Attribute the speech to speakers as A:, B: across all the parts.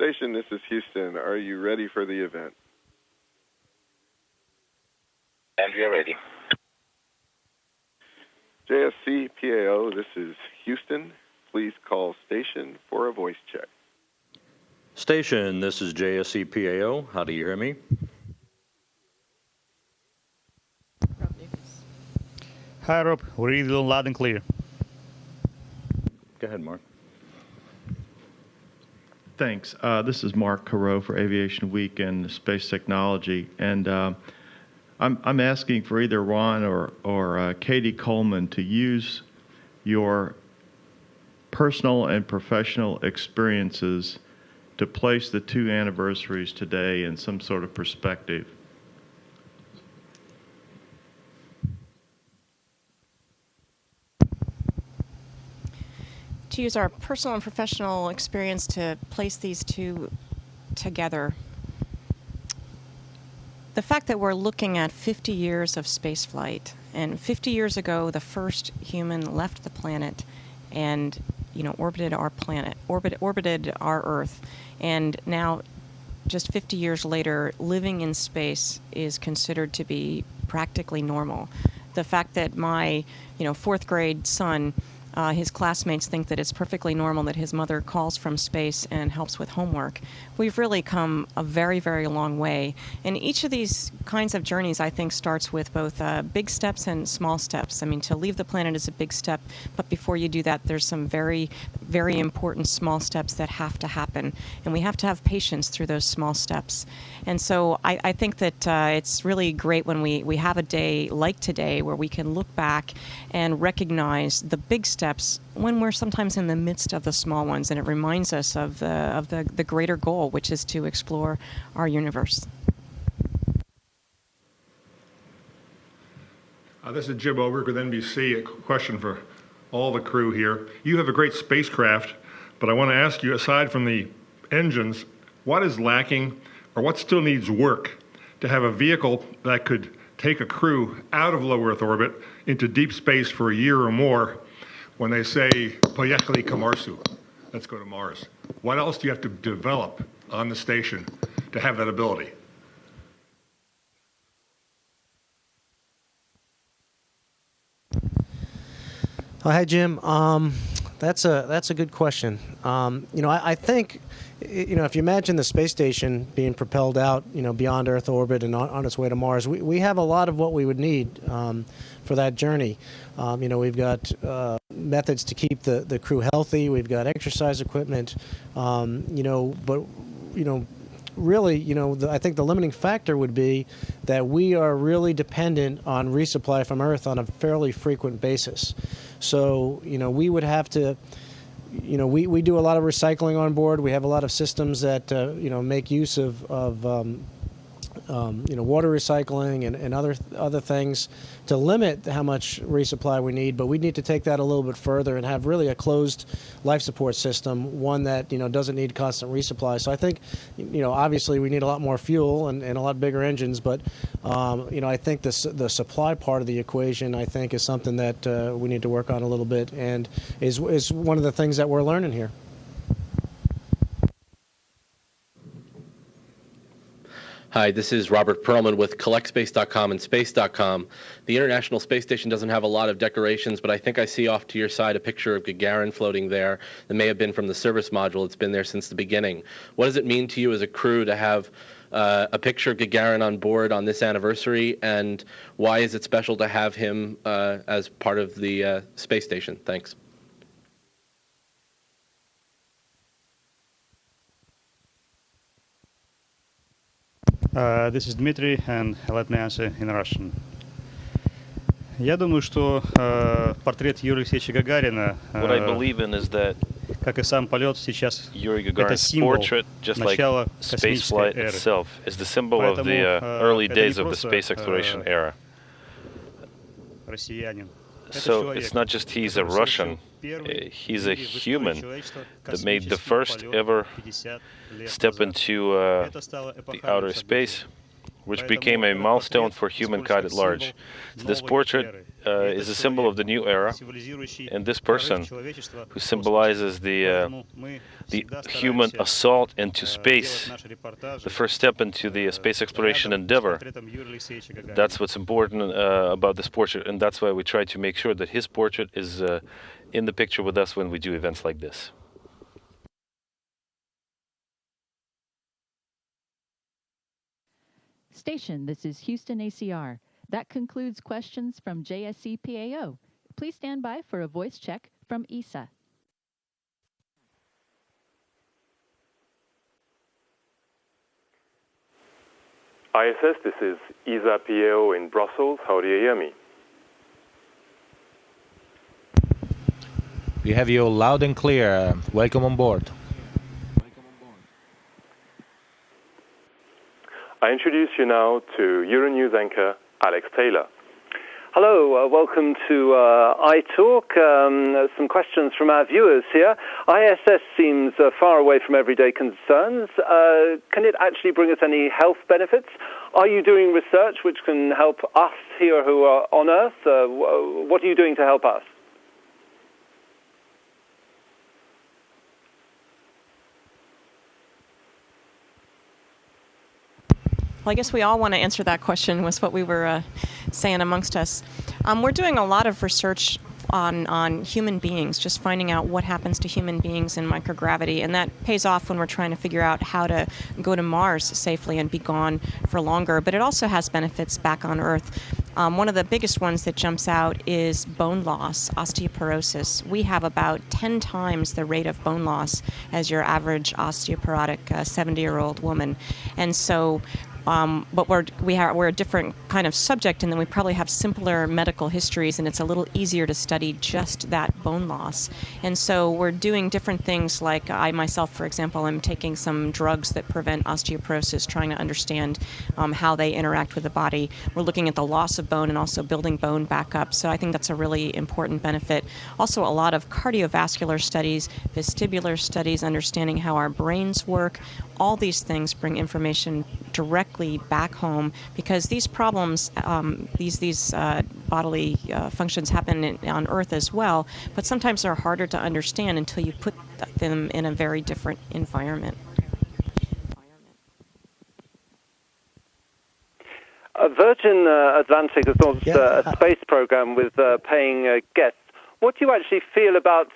A: Station, this is Houston. Are you ready for the event?
B: And we are ready.
A: JSC PAO, this is Houston. Please call station for a voice check.
C: Station, this is JSC PAO. How do you hear me?
D: Hi, Rob. We're reading loud and clear.
C: Go ahead, Mark.
E: Thanks. This is Mark Carreau for Aviation Week and Space Technology, and I'm asking for either Ron or Katie Coleman to use your personal and professional experiences to place the two anniversaries today in some sort of perspective.
F: To use our personal and professional experience to place these two together. The fact that we're looking at 50 years of spaceflight, and 50 years ago, the first human left the planet and, orbited our planet, orbited our Earth, and now, just 50 years later, living in space is considered to be practically normal. The fact that my, fourth grade son, his classmates think that it's perfectly normal that his mother calls from space and helps with homework. We've really come a very, very long way. And each of these kinds of journeys, I think, starts with both big steps and small steps. I mean, to leave the planet is a big step, but before you do that, there's some very, very important small steps that have to happen. And we have to have patience through those small steps. And so I think that it's really great when we have a day like today where we can look back and recognize the big steps when we're sometimes in the midst of the small ones, and it reminds us of the greater goal, which is to explore our universe.
G: This is Jim Oberg with NBC. A question for all the crew here. You have a great spacecraft, but I want to ask you, aside from the engines, what is lacking or what still needs work to have a vehicle that could take a crew out of low Earth orbit into deep space for a year or more when they say, "Poyechali ka Marsu," let's go to Mars? What else do you have to develop on the station to have that ability?
H: Hi, Jim. That's a good question. I think, if you imagine the space station being propelled out, beyond Earth orbit and on its way to Mars, we have a lot of what we would need for that journey. We've got methods to keep the crew healthy. We've got exercise equipment. Really, I think the limiting factor would be that we are really dependent on resupply from Earth on a fairly frequent basis. So, we would have to, we do a lot of recycling on board. We have a lot of systems that, make use of water recycling and other things to limit how much resupply we need. But we need to take that a little bit further and have really a closed life support system, one that doesn't need constant resupply. So I think obviously we need a lot more fuel and a lot bigger engines. But I think the supply part of the equation, I think, is something that we need to work on a little bit, and is one of the things that we're learning here.
I: Hi, this is Robert Perlman with CollectSpace.com and Space.com. The International Space Station doesn't have a lot of decorations, but I think I see off to your side a picture of Gagarin floating there that may have been from the service module. It's been there since the beginning. What does it mean to you as a crew to have a picture of Gagarin on board on this anniversary, and why is it special to have him as part of the space station? Thanks.
D: This is Dmitry, and let me answer in Russian. Я думаю, что портрет Юрия Алексеевича Гагарина,
J: What I believe in is that
D: как и сам полет сейчас,
J: Yuri
D: это
J: Gagarin's
D: символ
J: portrait, just like
D: начала космической
J: spaceflight
D: эры.
J: itself, is the symbol of the early days of the space exploration era.
D: Россиянин.
J: So it's not just he's a Russian, he's a human that made the first ever step into the outer space which became a milestone for humankind at large. So this portrait is a symbol of the new era, and this person, who symbolizes the human assault into space, the first step into the space exploration endeavor. That's what's important about this portrait, and that's why we try to make sure that his portrait is in the picture with us when we do events like this.
K: Station, this is Houston ACR. That concludes questions from JSC PAO. Please stand by for a voice check from ESA.
L: ISS, this is ESA PAO in Brussels. How do you hear me?
M: We have you loud and clear. Welcome on board.
L: I introduce you now to Euronews anchor Alex Taylor. Hello, welcome to iTalk. Some questions from our viewers here. ISS seems far away from everyday concerns. Can it actually bring us any health benefits? Are you doing research which can help us here who are on Earth? What are you doing to help us?
F: Well, I guess we all want to answer that question, was what we were saying amongst us. We're doing a lot of research on human beings, just finding out what happens to human beings in microgravity, and that pays off when we're trying to figure out how to go to Mars safely and be gone for longer. But it also has benefits back on Earth. One of the biggest ones that jumps out is bone loss, osteoporosis. We have about 10 times the rate of bone loss as your average osteoporotic 70-year-old woman. And so but we're a different kind of subject, and then we probably have simpler medical histories, and it's a little easier to study just that bone loss. And so we're doing different things, like I myself, for example, am taking some drugs that prevent osteoporosis, trying to understand how they interact with the body. We're looking at the loss of bone and also building bone back up. So I think that's a really important benefit. Also, a lot of cardiovascular studies, vestibular studies, understanding how our brains work. All these things bring information directly back home, because these problems, these bodily functions happen on Earth as well, but sometimes they're harder to understand until you put them in a very different environment.
L: Virgin Atlantic has launched a space program with paying guests. What do you actually feel about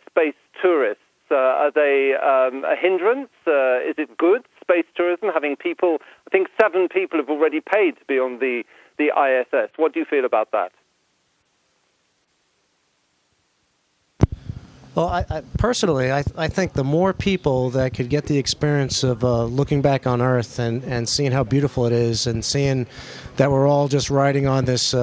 L: space tourists? Are they a hindrance? Is it good, space tourism, having people? I think 7 people have already paid to be on the ISS. What do you feel about that?
H: Well, I personally, I think the more people that could get the experience of looking back on Earth and seeing how beautiful it is, and seeing that we're all just riding on this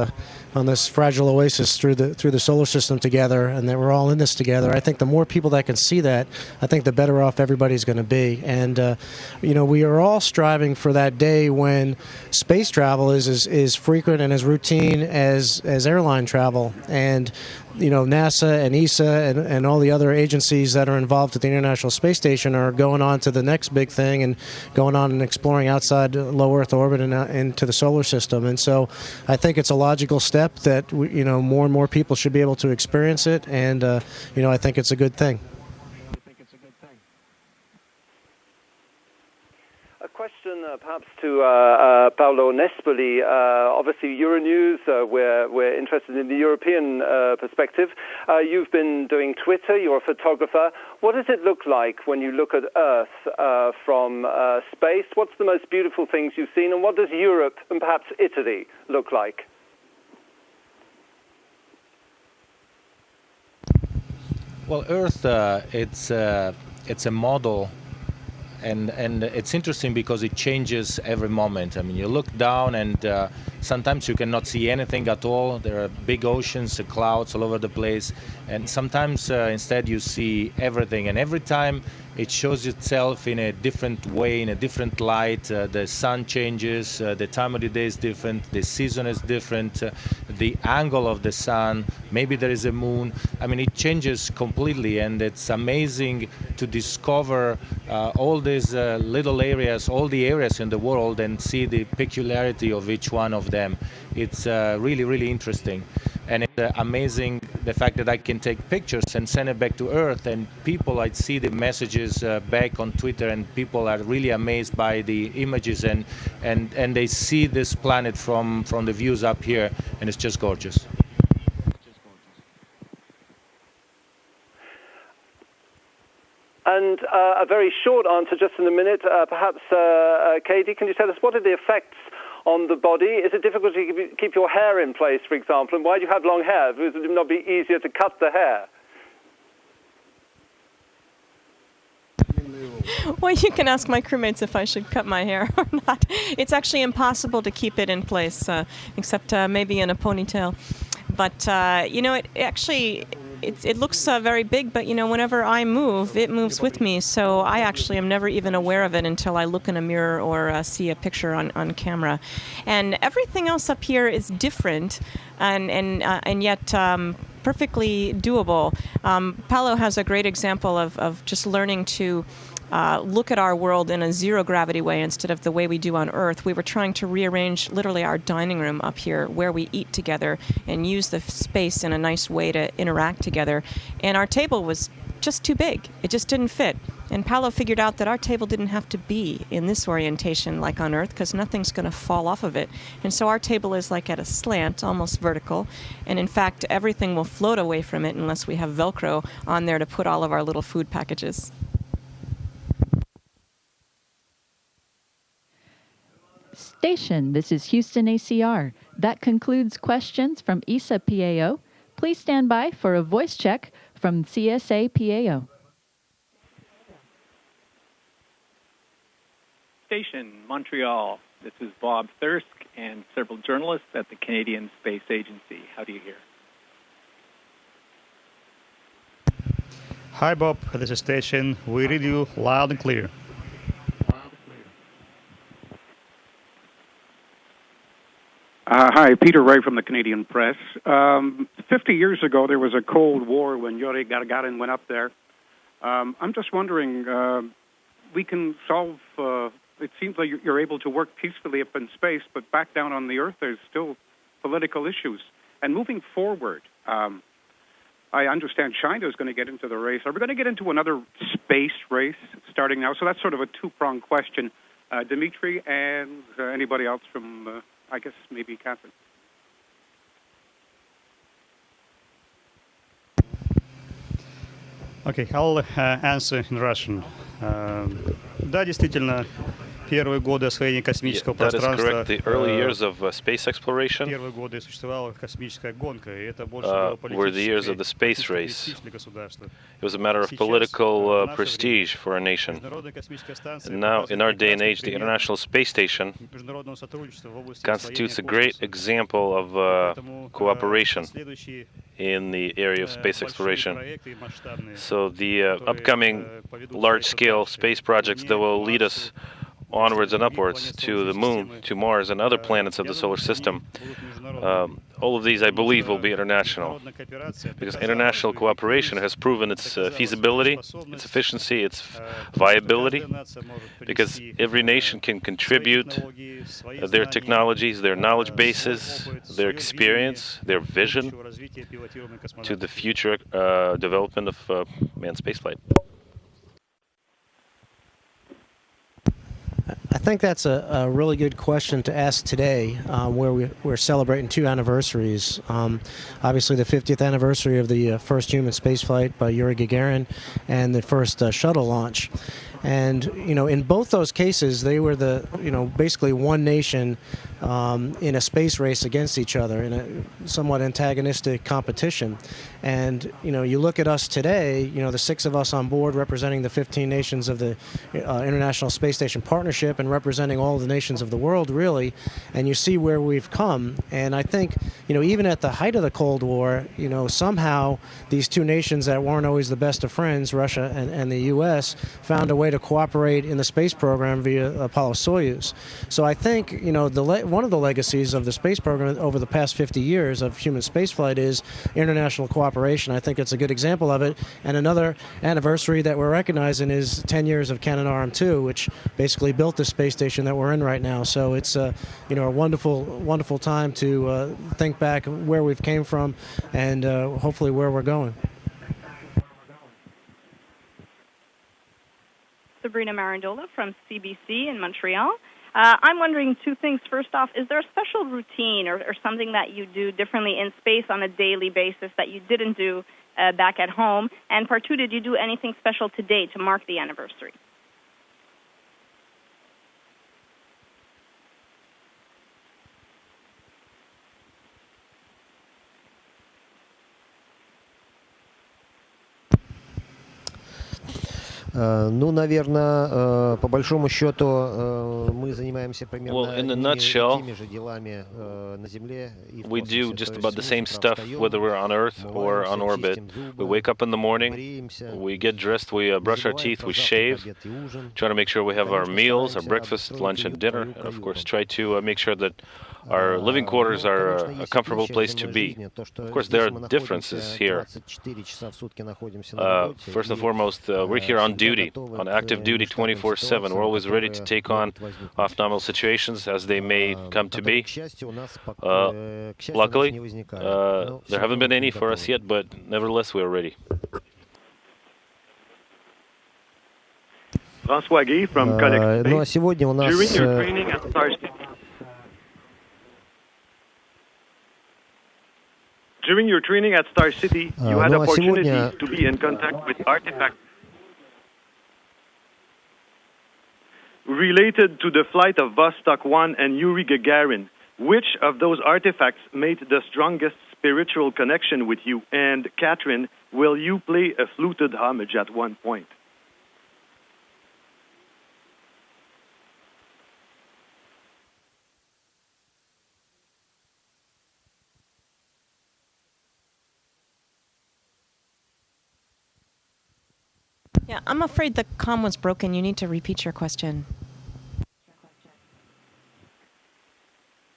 H: fragile oasis through the solar system together, and that we're all in this together. I think the more people that can see that, I think the better off everybody's going to be. And we are all striving for that day when space travel is as frequent and as routine as airline travel. And NASA and ESA and all the other agencies that are involved at the International Space Station are going on to the next big thing and going on and exploring outside low Earth orbit and into the solar system. And so I think it's a logical step that more and more people should be able to experience it, and I think it's a good thing.
L: A question perhaps to Paolo Nespoli. Obviously, Euronews, we're interested in the European perspective. You've been doing Twitter, you're a photographer. What does it look like when you look at Earth from space? What's the most beautiful things you've seen, and what does Europe and perhaps Italy look like?
M: Well, Earth, it's a model. And it's interesting because it changes every moment. I mean, you look down and sometimes you cannot see anything at all. There are big oceans, clouds all over the place. And sometimes instead you see everything. And every time it shows itself in a different way, in a different light. The sun changes, the time of the day is different, the season is different, the angle of the sun, maybe there is a moon. I mean, it changes completely, and it's amazing to discover all these little areas, all the areas in the world, and see the peculiarity of each one of them. It's really, really interesting. And it's amazing the fact that I can take pictures and send it back to Earth, and people, I see the messages back on Twitter, and people are really amazed by the images, and they see this planet from the views up here, and it's just gorgeous.
L: And a very short answer, just in a minute, perhaps, Katie, can you tell us what are the effects on the body? Is it difficult to keep your hair in place, for example? And why do you have long hair? Would it not be easier to cut the hair?
F: Well, you can ask my crewmates if I should cut my hair or not. It's actually impossible to keep it in place, except maybe in a ponytail. But, it looks very big, but, whenever I move, it moves with me. So I actually am never even aware of it until I look in a mirror or see a picture on camera. And everything else up here is different and yet perfectly doable. Paolo has a great example of just learning to look at our world in a zero-gravity way instead of the way we do on Earth. We were trying to rearrange literally our dining room up here where we eat together and use the space in a nice way to interact together. And our table was just too big. It just didn't fit. And Paolo figured out that our table didn't have to be in this orientation like on Earth because nothing's going to fall off of it. And so our table is like at a slant, almost vertical. And in fact, everything will float away from it unless we have Velcro on there to put all of our little food packages.
K: Station, this is Houston ACR. That concludes questions from ESA PAO. Please stand by for a voice check from CSA PAO.
N: Station, Montreal. This is Bob Thirsk and several journalists at the Canadian Space Agency. How do you hear?
D: Hi, Bob. This is Station. We read you loud and clear.
O: Hi, Peter Ray from the Canadian Press. 50 years ago, there was a Cold War when Yuri Gagarin went up there. I'm just wondering, we can solve, it seems like you're able to work peacefully up in space, but back down on the Earth, there's still political issues. And moving forward, I understand China is going to get into the race. Are we going to get into another space race starting now? So that's sort of a two-pronged question. Dimitri and anybody else from... I guess maybe Catherine.
D: Okay, I'll answer in Russian. Да, действительно, первые годы освоения космического пространства.
J: That is correct. The early years of space exploration
D: Первые годы существовала космическая гонка, и это больше было
J: were the years of the space race. It was a matter of political prestige for a nation. And now, in our day and age, the International Space Station constitutes a great example of cooperation in the area of space exploration. So the upcoming large-scale space projects that will lead us onwards and upwards to the Moon, to Mars, and other planets of the solar system. All of these, I believe, will be international, because international cooperation has proven its feasibility, its efficiency, its viability, because every nation can contribute their technologies, their knowledge bases, their experience, their vision to the future development of manned spaceflight.
H: I think that's a really good question to ask today, where we're celebrating two anniversaries. Obviously, the 50th anniversary of the first human spaceflight by Yuri Gagarin and the first shuttle launch. And, in both those cases, they were basically one nation in a space race against each other in a somewhat antagonistic competition. And, you look at us today, the 6 of us on board representing the 15 nations of the International Space Station Partnership and representing all the nations of the world, really, and you see where we've come. And I think, even at the height of the Cold War, somehow these two nations that weren't always the best of friends, Russia and the U.S., found a way to cooperate in the space program via Apollo-Soyuz. So I think, one of the legacies of the space program over the past 50 years of human spaceflight is international cooperation. I think it's a good example of it. And another anniversary that we're recognizing is 10 years of Canadarm2, which basically built the space station that we're in right now. So it's a wonderful time to think back where we've came from and hopefully where we're going.
P: Sabrina Marandola from CBC in Montreal. I'm wondering two things. First off, is there a special routine or something that you do differently in space on a daily basis that you didn't do back at home? And part two, did you do anything special today to mark the anniversary?
Q: Ну, наверное, по большому счету мы занимаемся примерно теми же делами на Земле и в
J: we do just about the same stuff whether we're on Earth or on orbit. We wake up in the morning, we get dressed, we brush our teeth, we shave, try to make sure we have our meals, our breakfast, lunch, and dinner, and of course try to make sure that our living quarters are a comfortable place to be. Of course, there are differences here. First and foremost, we're here on duty, on active duty 24/7. We're always ready to take on off-nominal situations as they may come to be. Luckily, there haven't been any for us yet, but nevertheless, we are ready.
L: François Gay from Collect
Q: Ну, а сегодня у нас...
L: During your training at Star City, during your training at Star City, you had opportunity to be in contact with artifacts related to the flight of Vostok 1 and Yuri Gagarin. Which of those artifacts made the strongest spiritual connection with you? And Catherine, will you play a fluted homage at one point?
F: Yeah, I'm afraid the comm was broken. You need to repeat your question.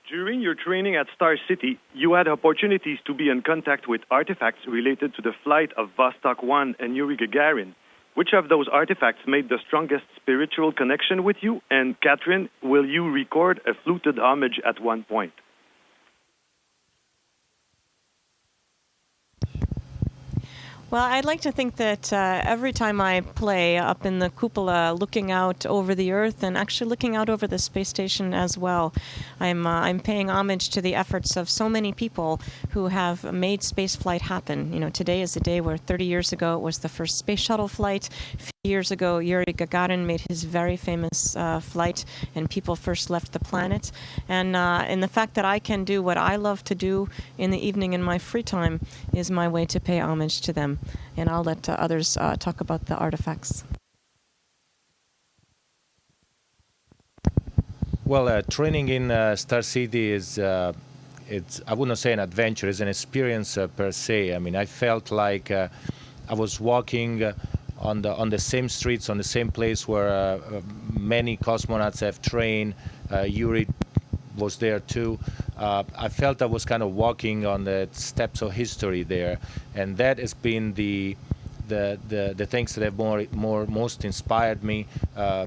L: During your training at Star City, you had opportunities to be in contact with artifacts related to the flight of Vostok 1 and Yuri Gagarin. Which of those artifacts made the strongest spiritual connection with you? And Catherine, will you record a fluted homage at one point?
F: Well, I'd like to think that every time I play up in the cupola, looking out over the Earth and actually looking out over the space station as well, I'm paying homage to the efforts of so many people who have made spaceflight happen. You know, today is the day where 30 years ago it was the first space shuttle flight. 50 years ago, Yuri Gagarin made his very famous flight, and people first left the planet. And the fact that I can do what I love to do in the evening in my free time is my way to pay homage to them. And I'll let others talk about the artifacts.
M: Well, training in Star City is, I wouldn't say an adventure, it's an experience per se. I mean, I felt like I was walking on the same streets, on the same place where many cosmonauts have trained. Yuri was there too. I felt I was kind of walking on the steps of history there, and that has been the things that have most inspired me.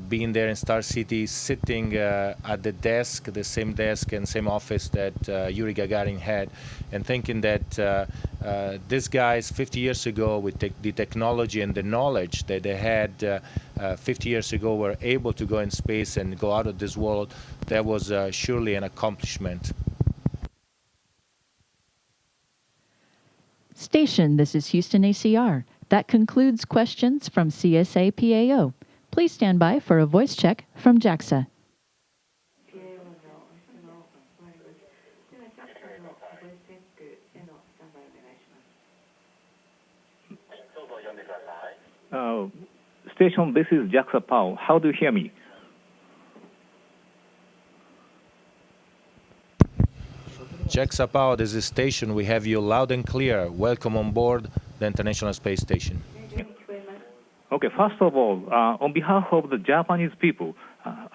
M: Being there in Star City, sitting at the desk, the same desk and same office that Yuri Gagarin had, and thinking that these guys 50 years ago, with the technology and the knowledge that they had 50 years ago, were able to go in space and go out of this world. That was surely an accomplishment.
K: Station, this is Houston ACR. That concludes questions from CSA PAO. Please stand by for a voice check from JAXA.
N: Station, this is JAXA PAO. How do you hear me?
M: JAXA PAO, this is station. We have you loud and clear. Welcome on board the International Space Station.
N: Okay, first of all, on behalf of the Japanese people,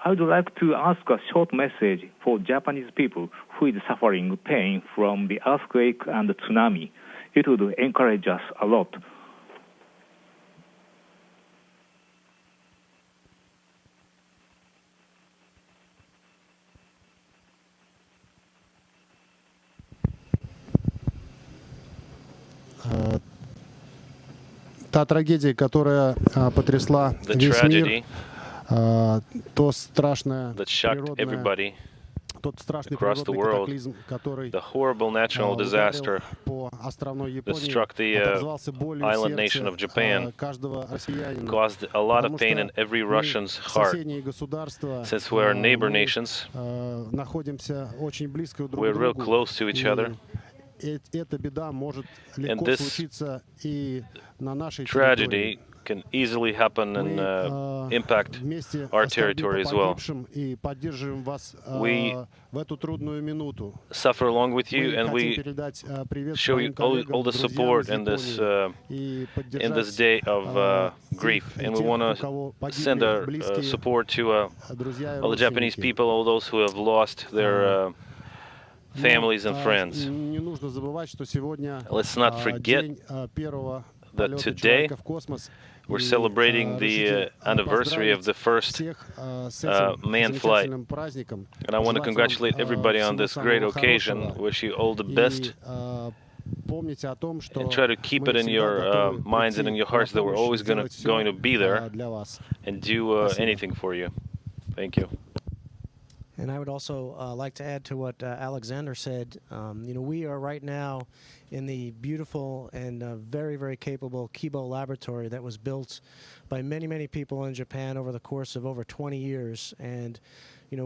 R: I would like to ask a short message for Japanese people who is suffering pain from the earthquake and the tsunami. It would encourage us a lot.
S: Та трагедия, которая потрясла весь мир, то страшное природное, тот страшный природный катаклизм, который
J: the horrible natural disaster that struck the island nation of Japan caused a lot of pain in every Russian's heart. Since we are neighbor nations, we're real close to each other. And this tragedy can easily happen and impact our territory as well. We suffer along with you, and we show you all the support in this day of grief. And we want to send our support to all the Japanese people, all those who have lost their families and friends. Let's not forget that today we're celebrating the anniversary of the first manned flight. And I want to congratulate everybody on this great occasion. Wish you all the best. And try to keep it in your minds and in your hearts that we're always going to be there and do anything for you. Thank you.
H: And I would also like to add to what Alexander said. We are right now in the beautiful and very, very capable Kibo laboratory that was built by many, many people in Japan over the course of over 20 years. And,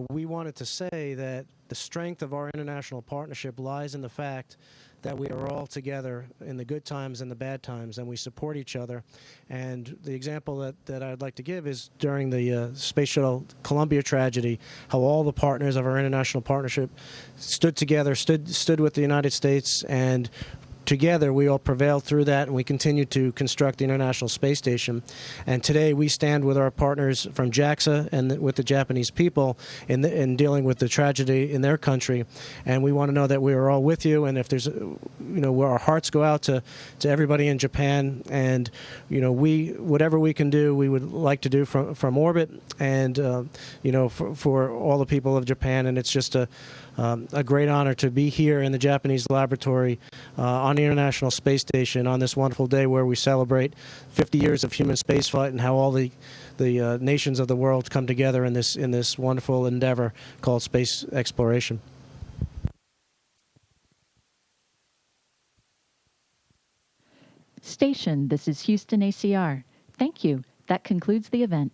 H: we wanted to say that the strength of our international partnership lies in the fact that we are all together in the good times and the bad times, and we support each other. And the example that I'd like to give is during the Space Shuttle Columbia tragedy, how all the partners of our international partnership stood together, stood with the United States, and together we all prevailed through that, and we continue to construct the International Space Station. And today we stand with our partners from JAXA and with the Japanese people in dealing with the tragedy in their country. And we want to know that we are all with you, and if there's, where our hearts go out to everybody in Japan, and whatever we can do, we would like to do from orbit, and for all the people of Japan. And it's just a great honor to be here in the Japanese laboratory on the International Space Station on this wonderful day where we celebrate 50 years of human spaceflight and how all the nations of the world come together in this wonderful endeavor called space exploration.
K: Station, this is Houston ACR. Thank you. That concludes the event.